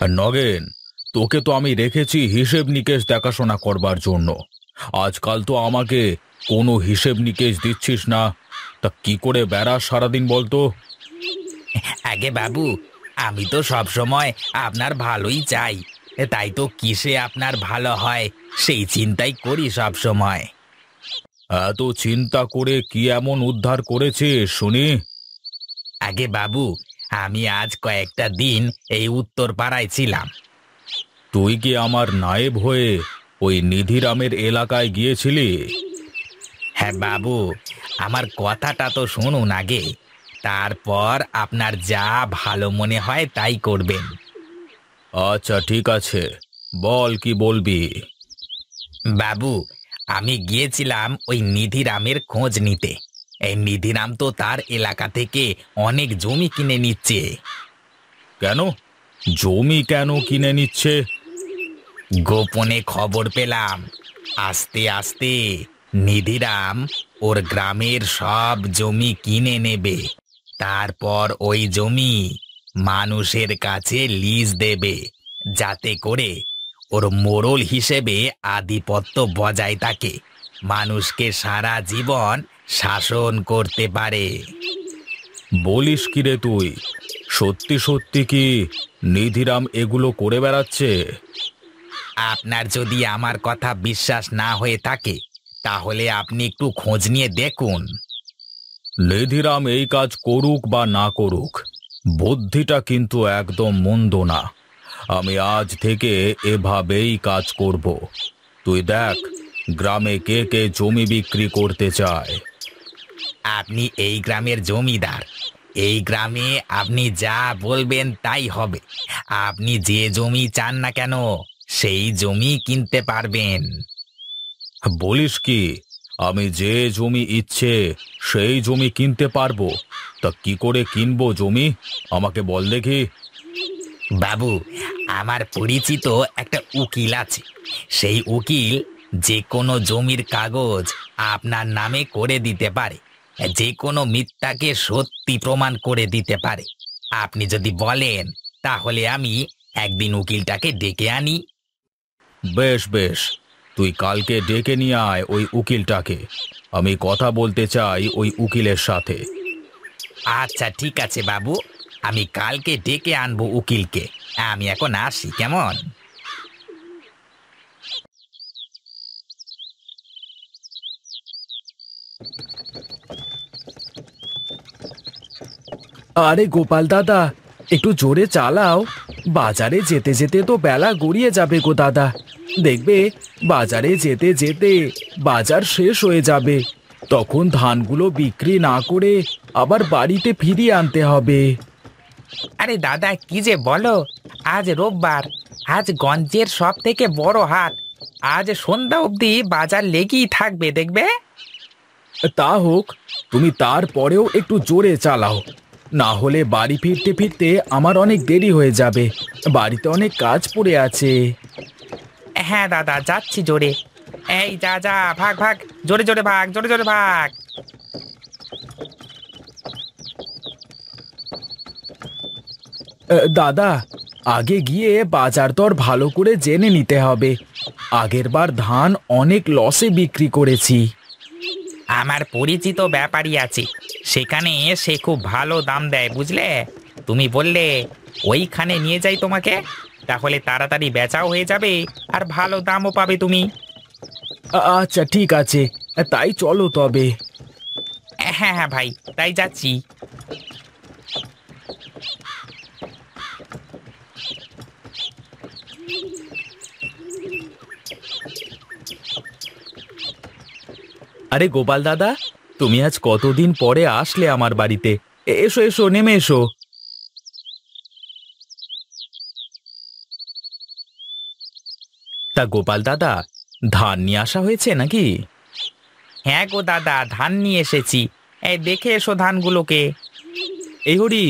নগেন, তোকে তো আমি রেখেছি হিসেব নিকেশ দেখাশোনা করবার জন্য। আজকাল তো আমাকে কোনো হিসেব নিকেশ দিচ্ছিস না। তা কি করে বেড়াস সারাদিন বলতো? আগে বাবু, আমি তো সব সময় আপনার ভালোই চাই। তাই তো কিসে আপনার ভালো হয় সেই চিন্তাই করি সব সময়। এত চিন্তা করে কি এমন উদ্ধার করেছিস শুনি? আগে বাবু, আমি আজ কয়েকটা দিন এই উত্তর পাড়ায় ছিলাম। তুই কি আমার নায়েব হয়ে ওই নিধিরামের এলাকায় গিয়েছিলি? হ্যাঁ বাবু, আমার কথাটা তো শুনুন আগে, তারপর আপনার যা ভালো মনে হয় তাই করবেন। আচ্ছা ঠিক আছে, বল কি বলবি। বাবু, আমি গিয়েছিলাম ওই নিধিরামের খোঁজ নিতে। এই নিধিরাম তো তার এলাকা থেকে অনেক জমি কিনে নিচ্ছে। কেন? জমি কেন কিনে নিচ্ছে? গোপনে খবর পেলাম, আস্তে আস্তে নিধিরাম ওর গ্রামের সব জমি কিনে নেবে। তারপর ওই জমি মানুষের কাছে লিজ দেবে, যাতে করে ওর মোড়ল হিসেবে আধিপত্য বজায় থাকে, মানুষকে সারা জীবন শাসন করতে পারে। বলিস কি রে তুই? সত্যি সত্যি কি নিধিরাম এগুলো করে বেড়াচ্ছে? আপনার যদি আমার কথা বিশ্বাস না হয়ে থাকে, তাহলে আপনি একটু খোঁজ নিয়ে দেখুন। নিধিরাম এই কাজ করুক বা না করুক, বুদ্ধিটা কিন্তু একদম মন্দ না। আমি আজ থেকে এভাবেই কাজ করব। তুই দেখ, গ্রামে কে কে জমি বিক্রি করতে চায়। আপনি এই গ্রামের জমিদার, এই গ্রামে আপনি যা বলবেন তাই হবে। আপনি যে জমি চান না কেন, সেই জমি কিনতে পারবেন। বলিস কি? আমি যে জমি ইচ্ছে সেই জমি কিনতে পারবো? তা কি করে কিনবো জমি, আমাকে বল দেখি। বাবু, আমার পরিচিত একটা উকিল আছে। সেই উকিল যে কোনো জমির কাগজ আপনার নামে করে দিতে পারে, যে কোনো মিথ্যাকে সত্যি প্রমাণ করে দিতে পারে। আপনি যদি বলেন, তাহলে আমি একদিন উকিলটাকে ডেকে আনি। বেশ বেশ, তুই কালকে ডেকে নিয়ে আয় ওই উকিলটাকে। আমি কথা বলতে চাই ওই উকিলের সাথে। আচ্ছা ঠিক আছে বাবু, আমি কালকে ডেকে আনবো উকিলকে। আমি এখন আসি, কেমন? আরে গোপাল দাদা, একটু জোরে চালাও। বাজারে যেতে যেতে তো বেলা গড়িয়ে যাবে গো দাদা। দেখবে বাজারে যেতে যেতে বাজার শেষ হয়ে যাবে। তখন ধানগুলো বিক্রি না করে আবার বাড়িতে ফিরিয়ে আনতে হবে। আরে দাদা, কি যে বলো! আজ রোববার, আজ গঞ্জের সব থেকে বড় হাট। আজ সন্ধ্যা অবধি বাজার লেগেই থাকবে, দেখবে। তা হোক, তুমি তারপরেও একটু জোরে চালাও। না হলে বাড়ি ফিরতে ফিরতে আমার অনেক দেরি হয়ে যাবে। বাড়িতে অনেক কাজ পড়ে আছে। হ্যাঁ দাদা, যাচ্ছি জোরে। এই যা যা, ভাগ ভাগ, জোরে জোরে ভাগ, জোরে জোরে ভাগ। দাদা, আগে গিয়ে বাজার দর ভালো করে জেনে নিতে হবে। আগেরবার ধান অনেক লসে বিক্রি করেছি। আমার পরিচিত ব্যাপারী আছে, সেখানে সে খুব ভালো দাম দেয়, বুঝলে। তুমি বললে ওইখানে নিয়ে যাই তোমাকে, তাহলে তাড়াতাড়ি বেচাও হয়ে যাবে আর ভালো দামও পাবে তুমি। আচ্ছা ঠিক আছে, তাই চলো তবে। হ্যাঁ হ্যাঁ ভাই, তাই যাচ্ছি। আরে গোপাল দাদা, তুমি আজ কতদিন পরে আসলে আমার বাড়িতে। এসো এসো, নেমে এসো। তা গোপাল দাদা, ধান নিয়ে আসা হয়েছে নাকি? হ্যাঁ গো দাদা, ধান নিয়ে এসেছি। এই দেখে এসো ধানগুলোকে। এই হরি,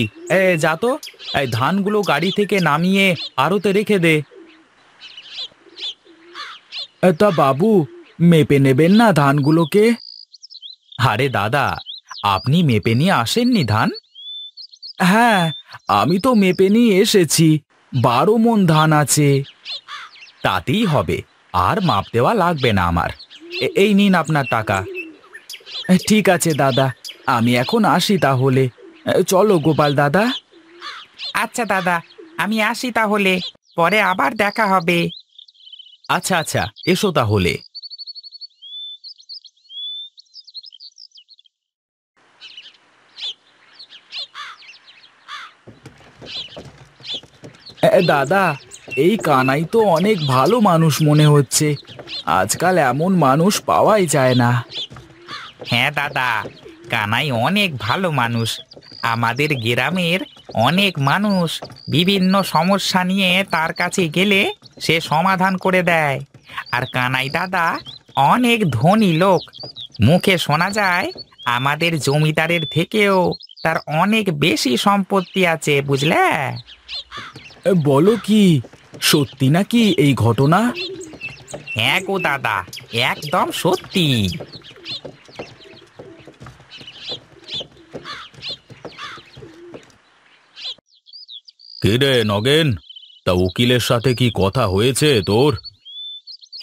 যা তো, এই ধানগুলো গাড়ি থেকে নামিয়ে আড়তে রেখে দে। তা বাবু, মেপে নেবেন না ধানগুলোকে? আরে দাদা, আপনি মেপে নিয়ে আসেননি ধান? হ্যাঁ, আমি তো মেপে নিয়ে এসেছি। 12 মণ ধান আছে। তাতেই হবে, আর মাপ দেওয়া লাগবে না আমার। এই নিন আপনার টাকা। ঠিক আছে দাদা, আমি এখন আসি তাহলে। চলো গোপাল দাদা। আচ্ছা দাদা, আমি আসি তাহলে, পরে আবার দেখা হবে। আচ্ছা আচ্ছা, এসো তাহলে। দাদা, এই কানাই তো অনেক ভালো মানুষ মনে হচ্ছে। আজকাল এমন মানুষ পাওয়াই যায় না। হ্যাঁ দাদা, কানাই অনেক ভালো মানুষ। আমাদের গ্রামের অনেক মানুষ বিভিন্ন সমস্যা নিয়ে তার কাছে গেলে সে সমাধান করে দেয়। আর কানাই দাদা অনেক ধনী লোক। মুখে শোনা যায় আমাদের জমিদারের থেকেও তার অনেক বেশি সম্পত্তি আছে, বুঝলে? বলো কি, সত্যি নাকি এই ঘটনা? হ্যাঁ গো দাদা, একদম সত্যি। কি রে নগেন, তা উকিলের সাথে কি কথা হয়েছে তোর?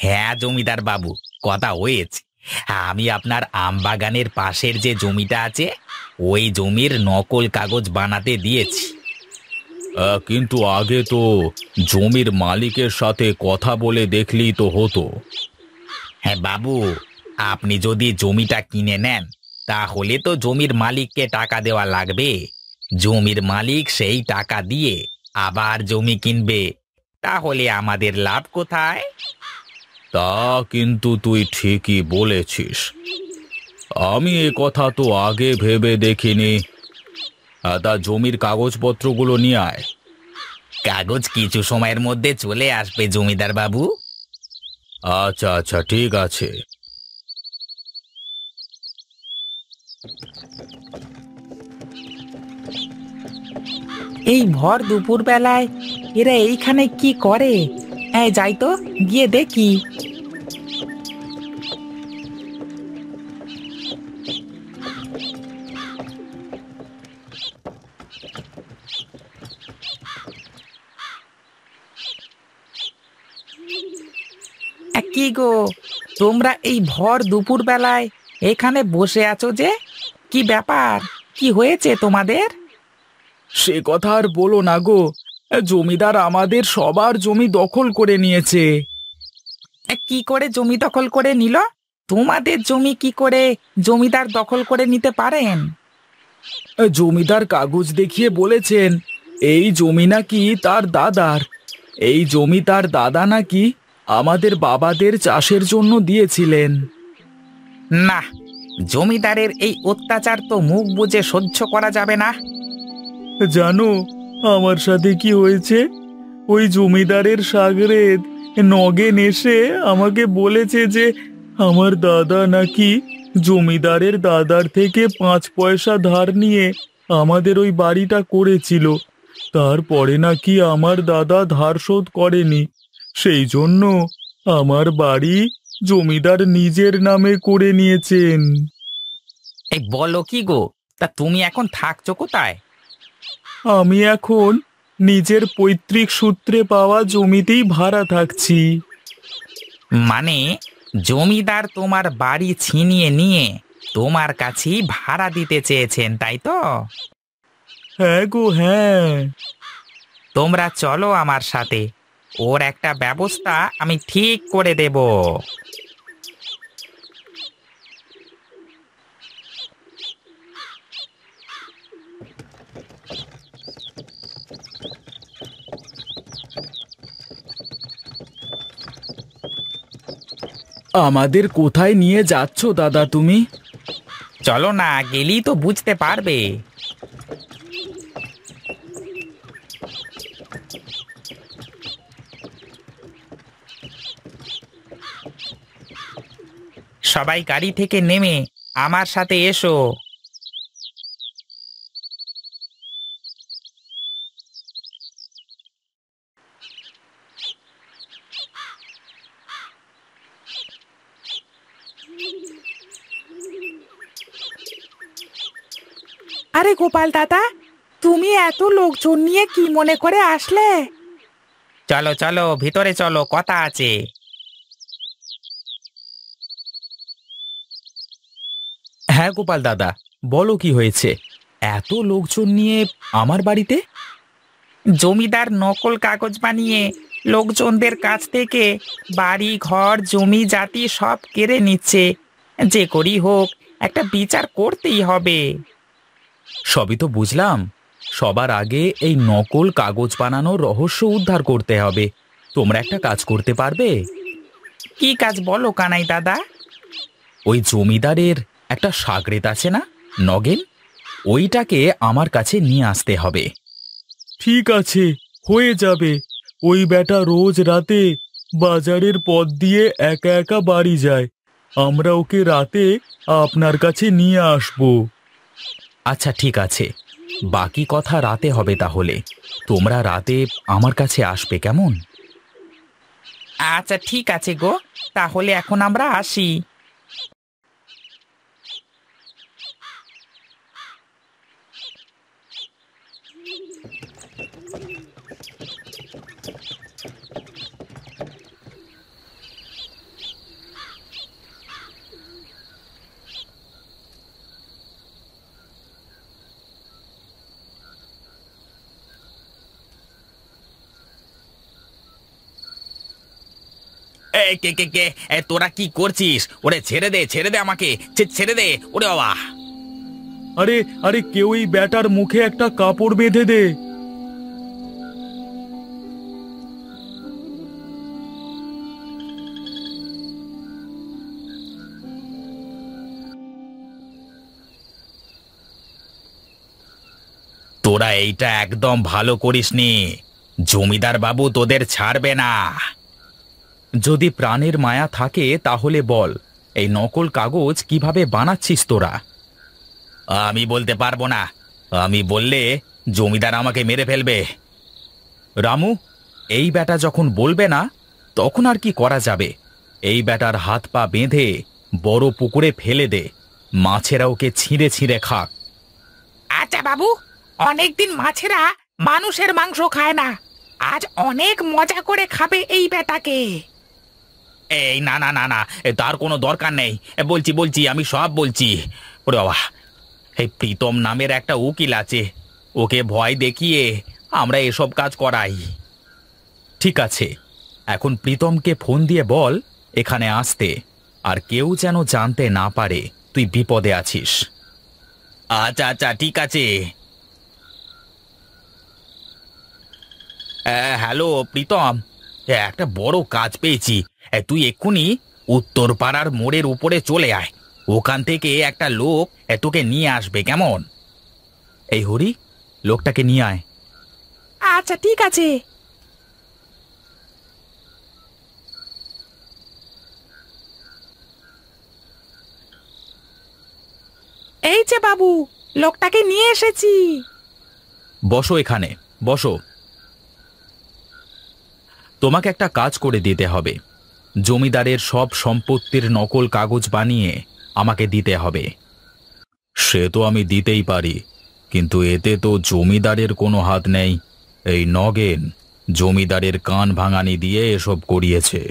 হ্যাঁ জমিদার বাবু, কথা হয়েছে। আমি আপনার আমবাগানের পাশের যে জমিটা আছে, ওই জমির নকল কাগজ বানাতে দিয়েছি। কিন্তু আগে তো জমির মালিকের সাথে কথা বলে দেখলি তো হতো। হ্যাঁ বাবু, আপনি যদি জমিটা কিনে নেন তাহলে তো জমির মালিককে টাকা দেওয়া লাগবে। জমির মালিক সেই টাকা দিয়ে আবার জমি কিনবে, তাহলে আমাদের লাভ কোথায়? তা কিন্তু তুই ঠিকই বলেছিস, আমি এ কথা তো আগে ভেবে দেখিনি। তা জমির কাগজপত্রগুলো নিয়ে আয়। কাগজ কিছু সময়ের মধ্যে চলে আসবে জমিদার বাবু। আচ্ছা আচ্ছা, ঠিক আছে। এই ভর দুপুর বেলায় এরা এইখানে কি করে? যাই তো, গিয়ে দেখি। কি গো, তোমরা এই ভর দুপুর বেলায় এখানে বসে আছো যে? কি ব্যাপার, কি হয়েছে তোমাদের? সে কথা আর বলো না গো, জমিদার আমাদের সবার জমি দখল করে নিয়েছে। কি করে জমি দখল করে নিল? তোমাদের জমি কি করে জমিদার দখল করে নিতে পারেন? জমিদার কাগজ দেখিয়ে বলেছেন এই জমি নাকি তার দাদার। এই জমি তার দাদা নাকি আমাদের বাবাদের চাষের জন্য দিয়েছিলেন। না, জমিদারের এই অত্যাচার তো মুখ বুজে সহ্য করা যাবে না। জানো আমার সাথে কি হয়েছে? ওই জমিদারের শাগরেদ নগেন এসে আমাকে বলেছে যে আমার দাদা নাকি জমিদারের দাদার থেকে 5 পয়সা ধার নিয়ে আমাদের ওই বাড়িটা করেছিল। তারপরে নাকি আমার দাদা ধার শোধ করেনি, সেই জন্য আমার বাড়ি জমিদার নিজের নামে করে নিয়েছেন। এই বলো কি গো, তা তুমি এখন থাকছো কোথায়? আমি এখন নিজের পৈতৃক সূত্রে পাওয়া জমিতেই ভাড়া থাকছি। মানে জমিদার তোমার বাড়ি ছিনিয়ে নিয়ে তোমার কাছেই ভাড়া দিতে চেয়েছেন, তাই তো? হ্যাঁ গো হ্যাঁ। তোমরা চলো আমার সাথে, ওর একটা ব্যবস্থা আমি ঠিক করে দেব। আমাদের কোথায় নিয়ে যাচ্ছ দাদা তুমি? চলো না, গেলেই তো বুঝতে পারবে। সবাই গাড়ি থেকে নেমে আমার সাথে এসো। আরে গোপাল দাদা, তুমি এত লোকজন নিয়ে কি মনে করে আসলে? চলো চলো ভিতরে চলো, কথা আছে। হ্যাঁ গোপাল দাদা, বলো কি হয়েছে? এত লোকজন নিয়ে আমার বাড়িতে? জমিদার নকল কাগজ বানিয়ে লোকজনদের কাছ থেকে বাড়ি ঘর জমি জাতি সব কেড়ে নিচ্ছে। যে করি হোক, একটা বিচার করতেই হবে। সবই তো বুঝলাম। সবার আগে এই নকল কাগজ বানানোর রহস্য উদ্ধার করতে হবে। তোমরা একটা কাজ করতে পারবে? কি কাজ বলো কানাই দাদা? ওই জমিদারের একটা সাগরেদ আছে না, নগেন, ওইটাকে আমার কাছে নিয়ে আসতে হবে। ঠিক আছে, হয়ে যাবে। ওই বেটা রোজ রাতে বাজারের পথ দিয়ে একা একা বাড়ি যায়। আমরা ওকে রাতে আপনার কাছে নিয়ে আসব। আচ্ছা ঠিক আছে, বাকি কথা রাতে হবে তাহলে। তোমরা রাতে আমার কাছে আসবে, কেমন? আচ্ছা ঠিক আছে গো, তাহলে এখন আমরা আসি। কে কে কে তোরা কি করছিস? ওরে ছেড়ে দে, ছেড়ে দে আমাকে, ছেড়ে দে ওরে বাবা। আরে আরে, কেউ এই ব্যাটার মুখে একটা কাপড় বেঁধে দে। তোরা এইটা একদম ভালো করিসনি। জমিদার বাবু তোদের ছাড়বে না। যদি প্রাণের মায়া থাকে তাহলে বল, এই নকল কাগজ কিভাবে বানাচ্ছিস তোরা? আমি বলতে পারবো না। আমি বললে জমিদার আমাকে মেরে ফেলবে। রামু, এই বেটা যখন বলবে না, তখন আর কি করা যাবে? এই বেটার হাত পা বেঁধে বড় পুকুরে ফেলে দে, মাছেরা ওকে ছিঁড়ে ছিঁড়ে খাক। আচ্ছা বাবু, অনেকদিন মাছেরা মানুষের মাংস খায় না, আজ অনেক মজা করে খাবে এই বেটাকে। এই না না না না, তার কোনো দরকার নেই। বলছি বলছি আমি সব বলছি। ওরে বাবা, এই প্রীতম নামের একটা উকিল আছে, ওকে ভয় দেখিয়ে আমরা এসব কাজ করাই। ঠিক আছে, এখন প্রীতমকে ফোন দিয়ে বল এখানে আসতে, আর কেউ যেন জানতে না পারে তুই বিপদে আছিস। আচ্ছা আচ্ছা ঠিক আছে। হ্যালো প্রীতম, একটা বড় কাজ পেয়েছি। তুই এক্ষুনি উত্তর পাড়ার মোড়ের উপরে চলে আয়। ওখান থেকে একটা লোক তোকে নিয়ে আসবে, কেমন? এই হরি, লোকটাকে নিয়ে আয়। আচ্ছা ঠিক আছে। এই যে বাবু, লোকটাকে নিয়ে এসেছি। বসো এখানে, বসো। তোমাকে একটা কাজ করে দিতে হবে। জমিদারের সব সম্পত্তির নকল কাগজ বানিয়ে আমাকে দিতে হবে। সে তো আমি দিতেই পারি, কিন্তু এতে তো জমিদারের কোনো হাত নেই। এই নগেন জমিদারের কান ভাঙানি দিয়ে এসব করিয়েছে।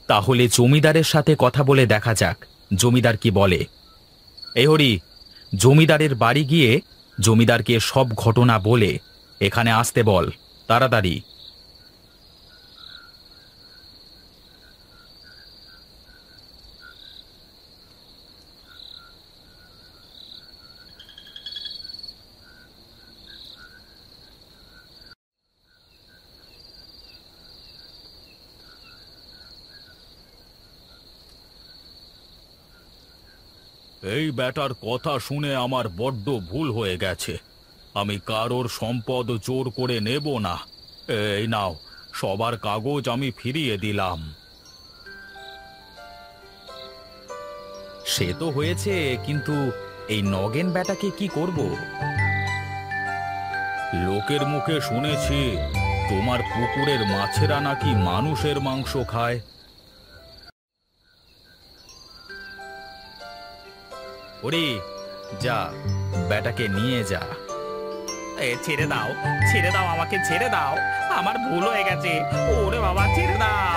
তাহলে জমিদারের সাথে কথা বলে দেখা যাক জমিদার কি বলে। এই হরি, জমিদারের বাড়ি গিয়ে জমিদারকে সব ঘটনা বলে এখানে আসতে বল, তাড়াতাড়ি। এই ব্যাটার কথা শুনে আমার বড্ড ভুল হয়ে গেছে। আমি কারোর সম্পদ জোর করে নেব না। এই নাও, সবার কাগজ আমি ফিরিয়ে দিলাম। সে তো হয়েছে, কিন্তু এই নগেন ব্যাটাকে কি করব? লোকের মুখে শুনেছি তোমার পুকুরের মাছেরা নাকি মানুষের মাংস খায়। ওরে যা, ব্যাটাকে নিয়ে যা। ছেড়ে দাও আমাকে ছেড়ে দাও, আমার ভুল হয়ে গেছে। ওরে বাবা, ছেড়ে দাও।